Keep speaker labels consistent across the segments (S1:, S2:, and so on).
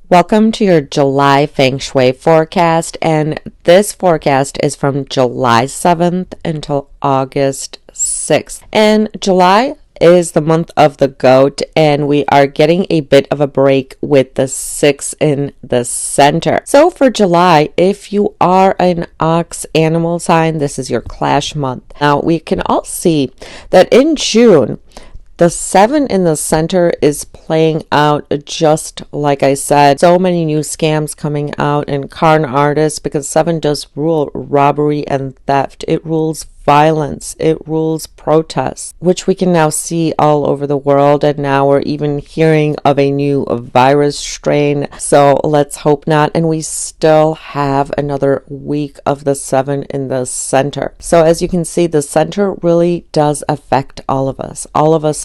S1: Welcome to your July Feng Shui forecast, and this forecast is from July 7th until August 6th. And July is the month of the goat, and we are getting a bit of a break with the 6 in the center. So for July, if you are an ox animal sign, this is your clash month. Now we can all see that in June, the 7 in the center is playing out just like I said. So many new scams coming out and con artists, because 7 does rule robbery and theft. It rules violence. It rules protests, which we can now see all over the world. And now we're even hearing of a new virus strain. So let's hope not. And we still have another week of the 7 in the center. So as you can see, the center really does affect all of us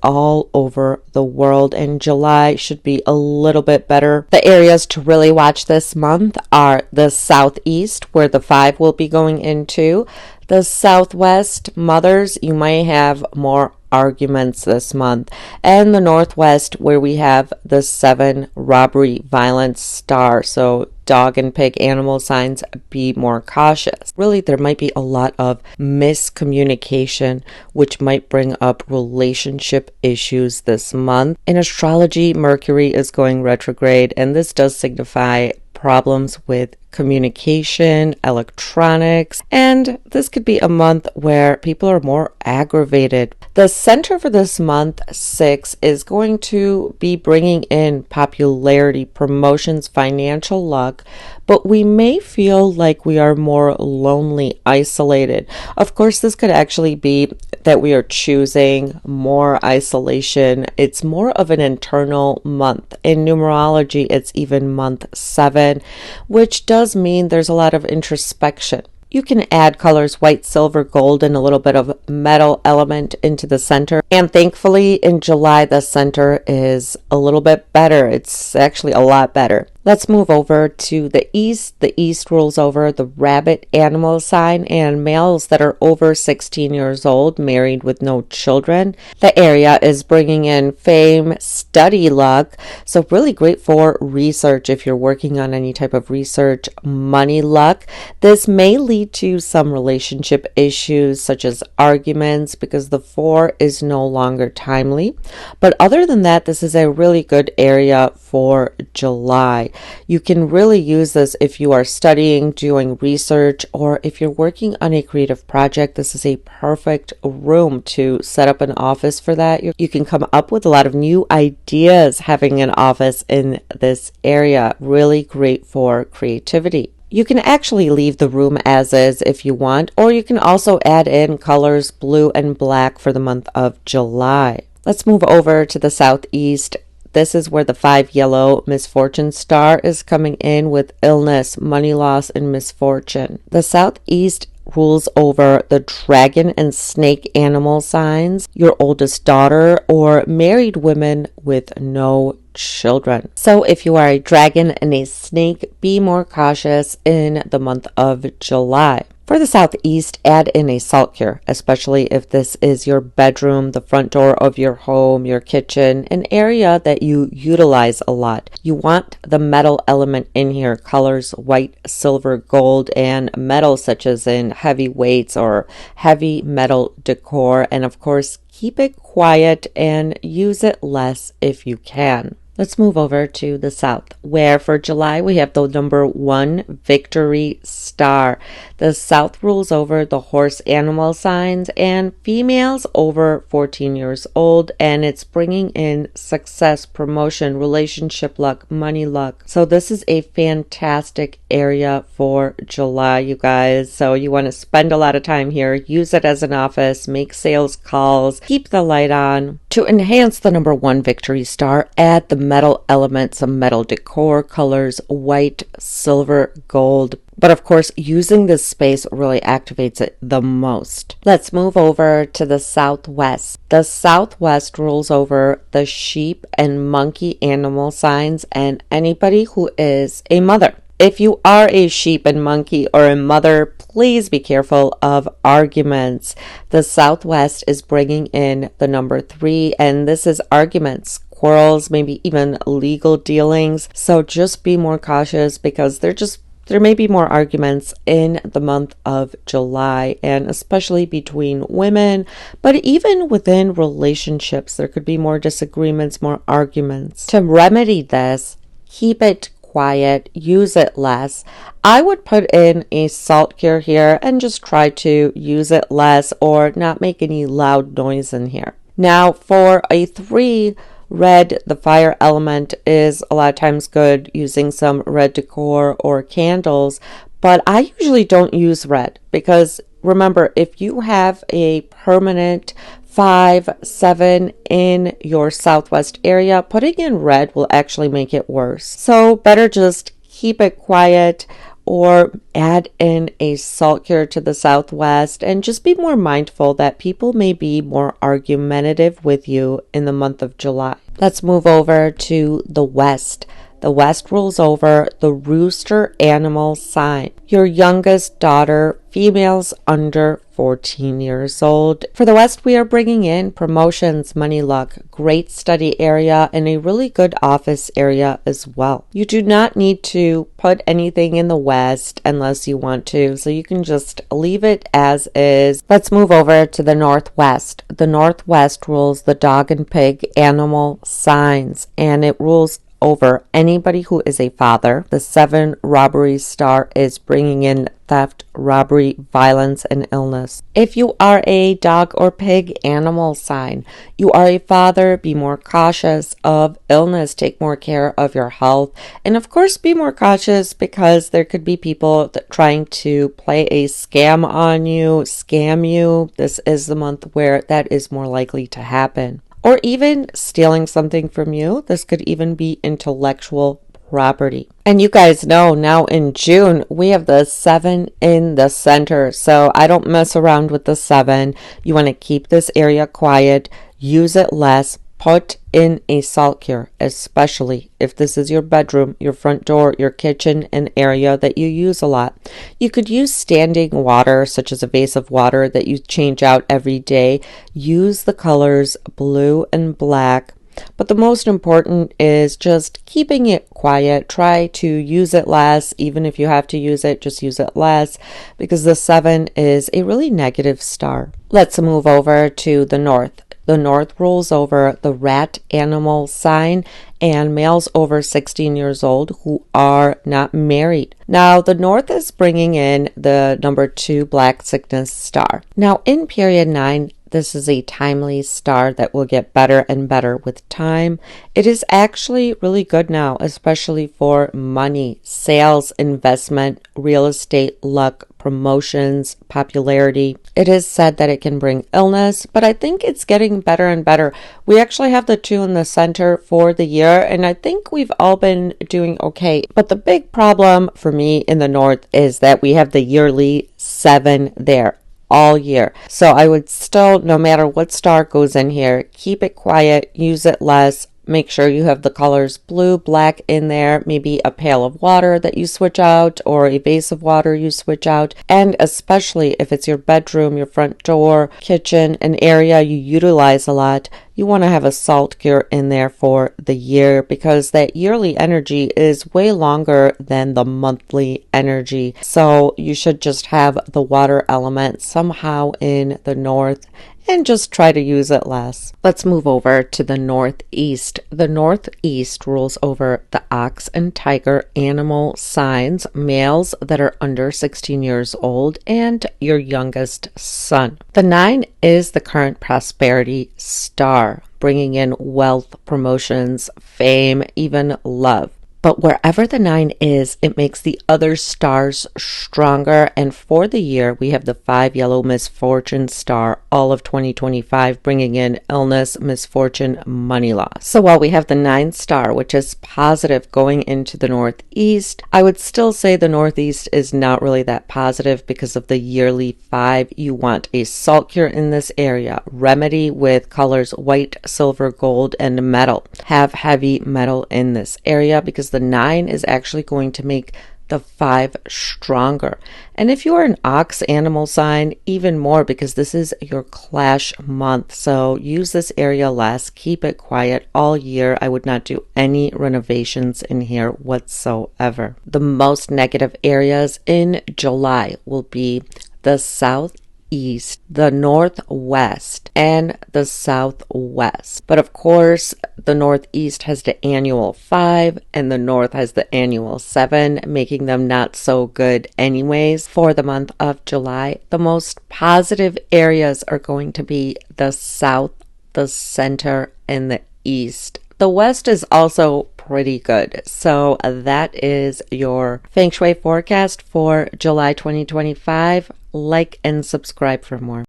S1: all over the world. And July should be a little bit better. The areas to really watch this month are the southeast, where the 5 will be going into. The southwest, mothers, you might have more arguments this month. And the northwest, where we have the 7 robbery, violence, star. So dog and pig animal signs, be more cautious. Really, there might be a lot of miscommunication, which might bring up relationship issues this month. In astrology, Mercury is going retrograde, and this does signify problems with communication, electronics, and this could be a month where people are more aggravated. The center for this month, 6, is going to be bringing in popularity, promotions, financial luck, but we may feel like we are more lonely, isolated. Of course, this could actually be that we are choosing more isolation. It's more of an internal month. In numerology, it's even month 7, which does mean there's a lot of introspection. You can add colors white, silver, gold, and a little bit of metal element into the center. And thankfully, in July, the center is a little bit better. It's actually a lot better. Let's move over to the east. The east rules over the rabbit animal sign and males that are over 16 years old, married with no children. The area is bringing in fame, study luck. So really great for research if you're working on any type of research, money luck. This may lead to some relationship issues such as arguments, because the 4 is no longer timely. But other than that, this is a really good area for July. You can really use this if you are studying, doing research, or if you're working on a creative project. This is a perfect room to set up an office for that. You can come up with a lot of new ideas having an office in this area. Really great for creativity. You can actually leave the room as is if you want, or you can also add in colors blue and black for the month of July. Let's move over to the southeast. This is where the 5 yellow misfortune star is coming in with illness, money loss, and misfortune. The southeast rules over the dragon and snake animal signs, your oldest daughter, or married women with no children. So if you are a dragon and a snake, be more cautious in the month of July. For the southeast, add in a salt cure, especially if this is your bedroom, the front door of your home, your kitchen, an area that you utilize a lot. You want the metal element in here, colors white, silver, gold, and metal such as in heavy weights or heavy metal decor. And of course, keep it quiet and use it less if you can. Let's move over to the south, where for July we have the number 1 victory star. The south rules over the horse animal signs and females over 14 years old, and it's bringing in success, promotion, relationship luck, money luck. So this is a fantastic area for July, you guys. So you want to spend a lot of time here, use it as an office, make sales calls, keep the light on. To enhance the number 1 victory star, add the metal elements, some metal decor, colors white, silver, gold. But of course, using this space really activates it the most. Let's move over to the southwest. The southwest rules over the sheep and monkey animal signs and anybody who is a mother. If you are a sheep and monkey or a mother, please be careful of arguments. The Southwest is bringing in the number 3, and this is arguments, quarrels, maybe even legal dealings. So just be more cautious because there may be more arguments in the month of July, and especially between women, but even within relationships, there could be more disagreements, more arguments. To remedy this, keep it quiet, use it less. I would put in a salt cure here and just try to use it less or not make any loud noise in here. Now, for a 3, red, the fire element, is a lot of times good using some red decor or candles, but I usually don't use red because remember, if you have a permanent 5, 7 in your southwest area, putting in red will actually make it worse. So better just keep it quiet or add in a salt cure to the southwest and just be more mindful that people may be more argumentative with you in the month of July. Let's move over to the west. The west rules over the rooster animal sign. Your youngest daughter, females under 14 years old. For the west, we are bringing in promotions, money, luck, great study area, and a really good office area as well. You do not need to put anything in the west unless you want to, so you can just leave it as is. Let's move over to the northwest. The northwest rules the dog and pig animal signs, and it rules over anybody who is a father. The 7 robbery star is bringing in theft, robbery, violence, and illness. If you are a dog or pig animal sign, you are a father, be more cautious of illness, take more care of your health, and of course be more cautious because there could be people that trying to play a scam on you, scam you. This is the month where that is more likely to happen. Or even stealing something from you. This could even be intellectual property. And you guys know now in June, we have the 7 in the center. So I don't mess around with the 7. You want to keep this area quiet, use it less, put in a salt cure, especially if this is your bedroom, your front door, your kitchen, an area that you use a lot. You could use standing water, such as a vase of water that you change out every day. Use the colors blue and black. But the most important is just keeping it quiet. Try to use it less. Even if you have to use it, just use it less because the 7 is a really negative star. Let's move over to the north. The north rules over the rat animal sign and males over 16 years old who are not married. Now, the north is bringing in the number 2 black sickness star. Now, in period 9, this is a timely star that will get better and better with time. It is actually really good now, especially for money, sales, investment, real estate, luck, promotions, popularity. It is said that it can bring illness, but I think it's getting better and better. We actually have the 2 in the center for the year, and I think we've all been doing okay. But the big problem for me in the north is that we have the yearly 7 there all year. So I would still, no matter what star goes in here, keep it quiet, use it less. Make sure you have the colors blue, black in there, maybe a pail of water that you switch out or a vase of water you switch out. And especially if it's your bedroom, your front door, kitchen, an area you utilize a lot, you want to have a salt cure in there for the year because that yearly energy is way longer than the monthly energy. So you should just have the water element somehow in the north and just try to use it less. Let's move over to the northeast. The northeast rules over the ox and tiger animal signs, males that are under 16 years old, and your youngest son. The 9 is the current prosperity star, bringing in wealth, promotions, fame, even love. But wherever the 9 is, it makes the other stars stronger. And for the year, we have the 5 yellow misfortune star, all of 2025, bringing in illness, misfortune, money loss. So while we have the 9 star, which is positive going into the northeast, I would still say the northeast is not really that positive because of the yearly 5. You want a salt cure in this area. Remedy with colors white, silver, gold, and metal. Have heavy metal in this area because the 9 is actually going to make the 5 stronger. And if you are an ox animal sign, even more, because this is your clash month. So use this area less, keep it quiet all year. I would not do any renovations in here whatsoever. The most negative areas in July will be the southeast, the northwest, and the southwest. But of course, the northeast has the annual 5 and the north has the annual 7, making them not so good anyways. For the month of July, the most positive areas are going to be the south, the center, and the east. The west is also pretty good. So that is your Feng Shui forecast for July 2025. Like and subscribe for more.